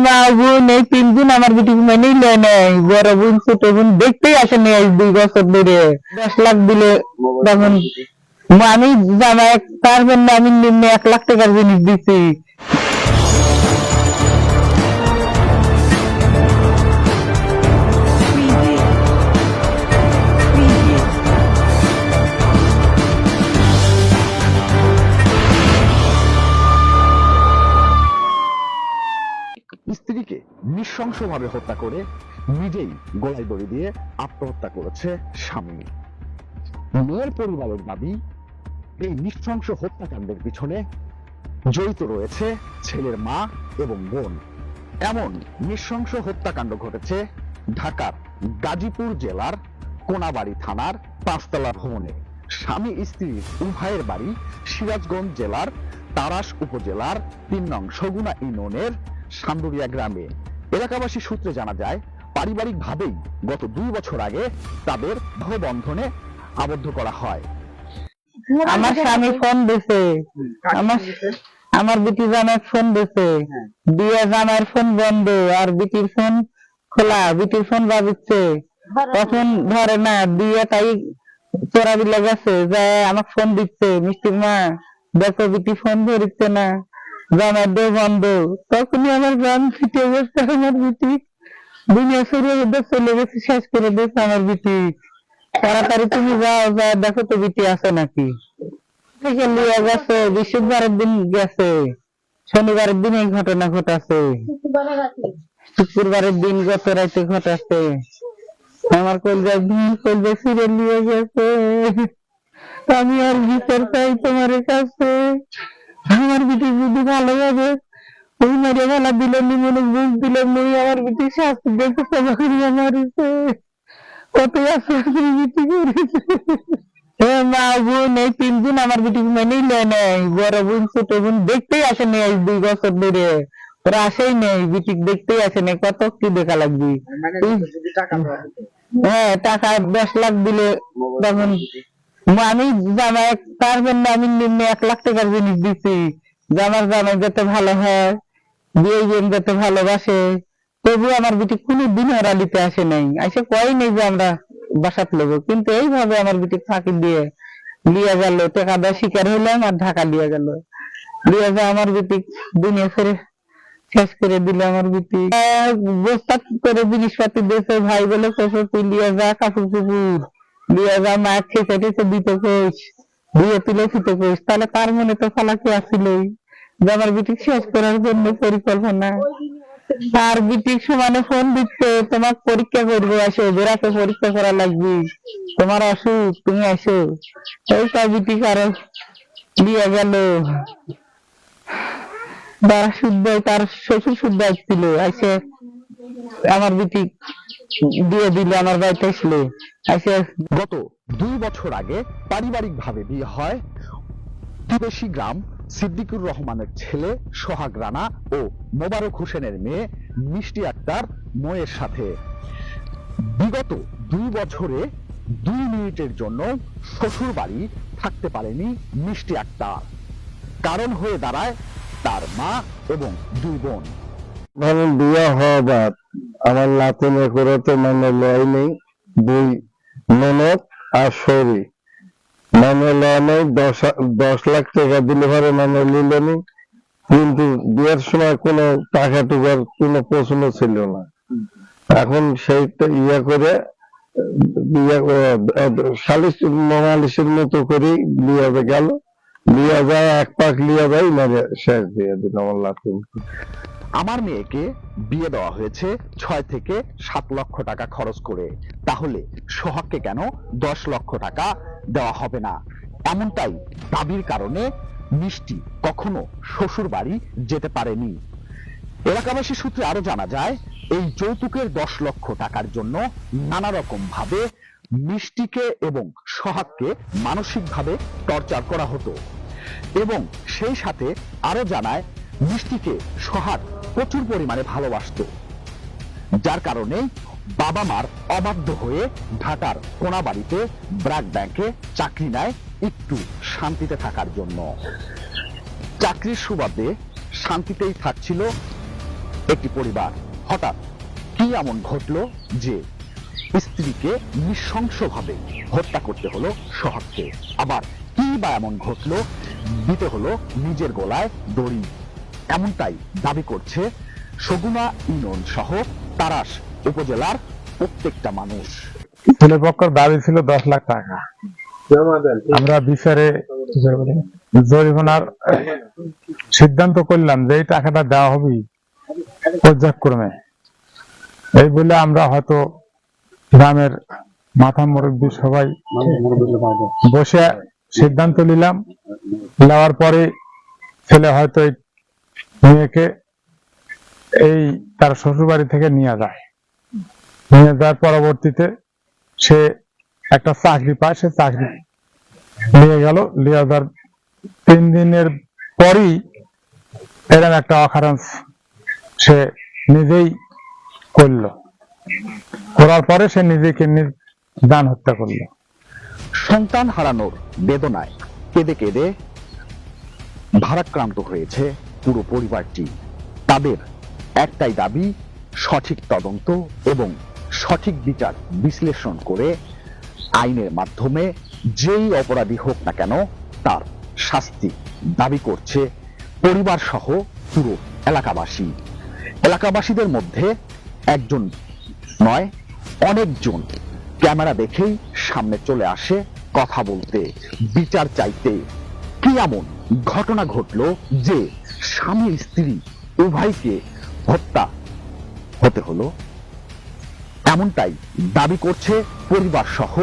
মা বোন এই 3 জন আমার বিটিকে মেনেই নেয় নাই, বড় বোন ছোট বোন দেখতেই আসেনি আজ 2 বছর ধরে। 10 লাখ দিলে তখন আমি জামাই তার জন্য আমি নিম্নে 1 লাখ টাকার জিনিস দিছি। স্ত্রীকে নৃশংসভাবে হত্যা করে নিজেই গলায় দড়ি দিয়ে আত্মহত্যা করেছে স্বামী। মেয়ের পরিবারের দাবি, এই নৃশংস হত্যাকাণ্ডের পিছনে জড়িত রয়েছে ছেলের মা এবং বোন। এমন নৃশংস হত্যাকাণ্ড ঘটেছে ঢাকার গাজীপুর জেলার কোনাবাড়ি থানার 5তলা ভবনে। স্বামী স্ত্রীর উভয়ের বাড়ি সিরাজগঞ্জ জেলার তারাস উপজেলার 3 নং সগুনা ইউনিয়নের সান্দুরিয়া গ্রামে। এলাকাবাসী সূত্রে জানা যায়, পারিবারিক ভাবেই গত 2 বছর আগে তাদের বন্ধনে আবদ্ধ করা হয়। আমার স্বামী ফোন দিছে, আমার বিটি জামাই ফোন দিছে, দিয়ে জামাইয়ের ফোন বন্ধ আর বিটির ফোন খোলা, বিটির ফোন বাজছে, তখন ধরে না, দিয়ে তাই চোরা বিলে গেছে, যায় আমাকে ফোন দিচ্ছে, মিষ্টির মা দেখো বিটি ফোন ধরছে না, জামাইয়ের দিয়ে বন্ধ। তখনই আমার গান ফিটে গেছে, আমার বিটি দুনিয়া সরিয়ে চলে গেছে, শেষ করে দিয়েছে আমার বিটি। তাড়াতাড়ি তুমি যাও, যা দেখো তো বিটি আছে নাকি। থেকে লিয়ে গেছে, বৃহস্পতিবারের দিন গেছে, শনিবারের দিন এই ঘটনা ঘটাছে, শুক্রবারের দিন গত রাতে ঘটাছে। আমার কলজা ফিরে নিয়ে গেছে। আমি আর বিচার চাই তোমার কাছে। আমার বিটি যদি ভালোভাবে ওই মেরে ভালো দিল মনে বুঝ দিল, মুই আমার বিটি শাস্তি দেখে সভা করিয়া মারিছে, কত আছে বিটি করেছে। মা বোন এই 3 জন আমার বিটিকে মেনেই নেয় নাই, বড় বোন ছোট বোন দেখতেই আসেনি আজ 2 বছর ধরে, ওরা আসেই নেই, বিটিকে দেখতেই আসে নাই। কত কি দেখা লাগবে। হ্যাঁ, টাকা 10 লাখ দিলে তখন আমি জামাই তার জন্য আমি নিম্নে 1 লাখ টাকার জিনিস দিছি, যে আমার জামাই যাতে ভালো হয়, বিয়ে যাতে ভালোবাসে। তবু আমার বিটি কোনোদিন হরালিতে আসে নাই, আসে কয় নেই যে আমরা বাসাত লোক, কিন্তু এইভাবে আমার বিটি ফাঁকি দিয়ে লিয়ে গেল, টাকা দেওয়া শিকার হইলাম আর ঢাকা লিয়ে গেল, লিয়ে যা আমার বিটি দুনিয়া ছেড়ে শেষ করে দিল। আমার বিটি বস্তা করে জিনিসপাতি দিয়েছে, ভাই বলে কোথাও তুই লিয়ে যা, কাপড় চুপুর লিয়ে যা, মায়ের খেতে টেতে দিতে কোষ, দিয়ে তুলে ফিতে কোষ। তাহলে তার মনে তো ফালাকি আসছিলই যে আমার বিটি শেষ করার জন্য পরিকল্পনা। আর বিটি সমানে ফোন দিচ্ছে, তোমার পরীক্ষা করবো, আসো বেড়াতে পরীক্ষা করা লাগবে, তোমার অসুখ, তুমি আসো। এই সব বিটি কারো দিয়ে গেল। তারা শুদ্ধ, তার শ্বশুর শুদ্ধ আসছিল, এসে আমার বিটি দিয়ে দিল, আমার বাড়িতে আসলো এসে। গত 2 বছর আগে পারিবারিক ভাবে বিয়ে হয় প্রতিবেশী গ্রাম সিদ্দিকুর রহমানের ছেলে সোহাগ রানা ও মোবারক হোসেনের মেয়ে মিষ্টি আক্তার ময়ের সাথে। বিগত 2 বছরে 2 মিনিটের জন্য শ্বশুর বাড়ি থাকতে পারেনি মিষ্টি আক্তার। কারণ হয়ে দাঁড়ায় তার মা এবং 2 বোন। মানে বিয়ে হবার আমার নাতনে করে তো মানে লয় নেই, 2 ননদ আর শরী মানে লয় নেই। 10 লাখ টাকা দিলে পরে মানে নিল নি, কিন্তু বিয়ের সময় কোনো টাকা টুকার কোনো প্রশ্ন ছিল না। এখন সেইটা ইয়া করে সালিশের মতো করে লিয়ে গেল, লিয়ে যায় 1 পাক লিয়ে যায়, মানে শেষ দিয়ে দিল আমার নাতনকে। আমার মেয়েকে বিয়ে দেওয়া হয়েছে 6 থেকে 7 লক্ষ টাকা খরচ করে, তাহলে সোহাগকে কেন 10 লক্ষ টাকা দেওয়া হবে না? এমনটাই দাবির কারণে মিষ্টি কখনো শ্বশুর বাড়ি যেতে পারেনি। এলাকাবাসী সূত্রে আরো জানা যায়, এই যৌতুকের 10 লক্ষ টাকার জন্য নানা রকম ভাবে মিষ্টিকে এবং সোহাগকে মানসিকভাবে টর্চার করা হতো। এবং সেই সাথে আরো জানায়, মিষ্টিকে সোহাগ প্রচুর পরিমাণে ভালোবাসতো, যার কারণে বাবা মার অবাধ্য হয়ে ঢাকার কোনাবাড়িতে ব্র্যাক ব্যাংকে চাকরি নেয় একটু শান্তিতে থাকার জন্য। চাকরির সুবাদে শান্তিতেই থাকছিল একটি পরিবার। হঠাৎ কি এমন ঘটলো যে স্ত্রীকে নৃশংসভাবে হত্যা করতে হলো সোহাগকে? আবার কি বা এমন ঘটলো দিতে হলো নিজের গলায় দড়ি? এমনটাই দাবি করছে সগুনা ইউনিয়ন সহ তারাস উপজেলার প্রত্যেকটা মানুষ। ছেলেপক্ষের দাবি ছিল 10 লাখ টাকা। আমরা বিচারে জরিমানার সিদ্ধান্ত করলাম যে এই টাকাটা দেওয়া হবে পর্যায়ক্রমে। এই বলে আমরা হয়তো গ্রামের মাথা মুরব্বী সবাই বসে সিদ্ধান্ত নিলাম। নেওয়ার পরে ছেলে হয়তো এই মেয়েকে এই তার শ্বশুর বাড়ি থেকে নিয়ে যায়। নিয়ে যাওয়ার পরবর্তীতে সে একটা চাকরি পায়, সে চাকরি নিয়ে গেল। নিয়ে যাওয়ার 3 দিনের পরই এরকম একটা অকারেন্স সে নিজেই করলো। করার পরে সে নিজেকে দান হত্যা করলো। সন্তান হারানোর বেদনায় কেঁদে কেঁদে ভারাক্রান্ত হয়েছে পুরো পরিবারটি। তাদের একটাই দাবি, সঠিক তদন্ত এবং সঠিক বিচার বিশ্লেষণ করে আইনের মাধ্যমে যেই অপরাধী হোক না কেন তার শাস্তি দাবি করছে পরিবার সহ পুরো এলাকাবাসী। এলাকাবাসীদের মধ্যে একজন নয়, অনেকজন ক্যামেরা দেখেই সামনে চলে আসে কথা বলতে, বিচার চাইতে। কি এমন ঘটনা ঘটলো যে স্বামী স্ত্রী উভয়কে হত্যা হতে হলো? এমনটাই দাবি করছে পরিবার সহ